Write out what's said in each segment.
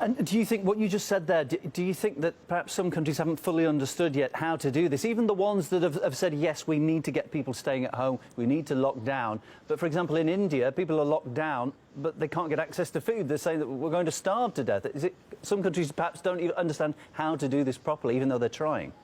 And do you think what you just said there, do you think that perhaps some countries haven't fully understood yet how to do this? Even the ones that have said, yes, we need to get people staying at home, we need to lock down. But, for example, in India, people are locked down, but they can't get access to food. They're saying that we're going to starve to death. Some countries perhaps don't even understand how to do this properly, even though they're trying.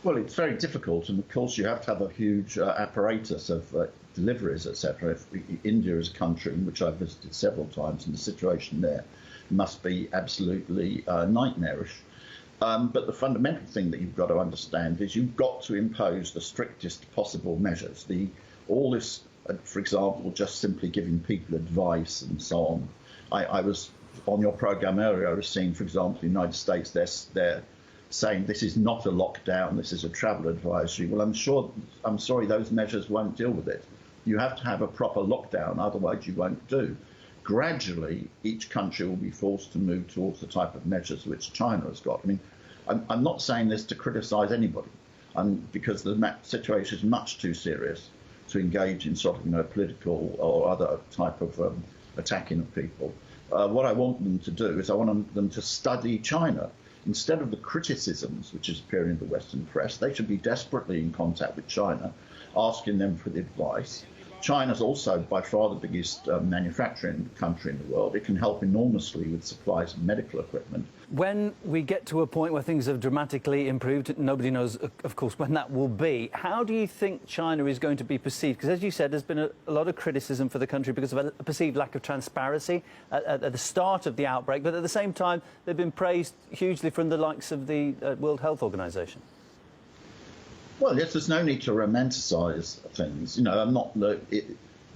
Well, it's very difficult, and of course you have to have a huge apparatus of deliveries, etc. India is a country in which I've visited several times, and the situation there must be absolutely nightmarish. But the fundamental thing that you've got to understand is you've got to impose the strictest possible measures. All this, for example, just simply giving people advice and so on. I was on your programme earlier, I was seeing, for example, the United States, they're saying this is not a lockdown, this is a travel advisory. Well, I'm sorry, those measures won't deal with it. You have to have a proper lockdown, otherwise you won't do. Gradually, each country will be forced to move towards the type of measures which China has got. I mean, I'm not saying this to criticise anybody, because the situation is much too serious to engage in sort of, political or other type of attacking of people. What I want them to do is I want them to study China. Instead of the criticisms which is appearing in the Western press, they should be desperately in contact with China, asking them for the advice. China's also by far the biggest manufacturing country in the world. It can help enormously with supplies of medical equipment. When we get to a point where things have dramatically improved, nobody knows, of course, when that will be. How do you think China is going to be perceived? Because, as you said, there's been a lot of criticism for the country because of a perceived lack of transparency at the start of the outbreak. But at the same time, they've been praised hugely from the likes of the World Health Organization. Well, yes, there's no need to romanticise things.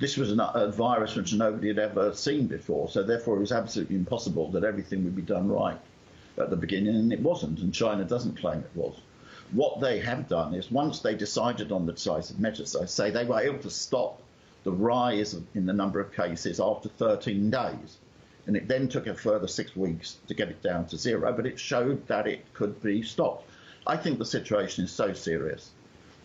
This was a virus which nobody had ever seen before, so therefore it was absolutely impossible that everything would be done right at the beginning, and it wasn't, and China doesn't claim it was. What they have done is, once they decided on the decisive measures, I say they were able to stop the rise in the number of cases after 13 days. And it then took a further 6 weeks to get it down to zero, but it showed that it could be stopped. I think the situation is so serious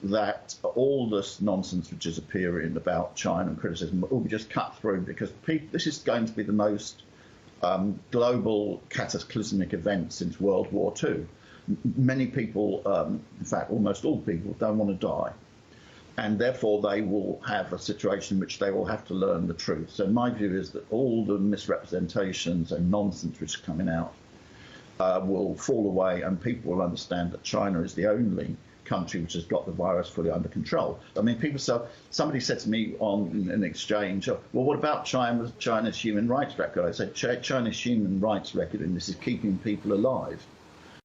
that all this nonsense which is appearing about China and criticism will be just cut through, because this is going to be the most global cataclysmic event since World War II. Many people, in fact almost all people, don't want to die, and therefore they will have a situation in which they will have to learn the truth. So my view is that all the misrepresentations and nonsense which is coming out will fall away, and people will understand that China is the only country which has got the virus fully under control. I mean, somebody said to me on an exchange, well, what about China's human rights record? I said, China's human rights record in this is keeping people alive.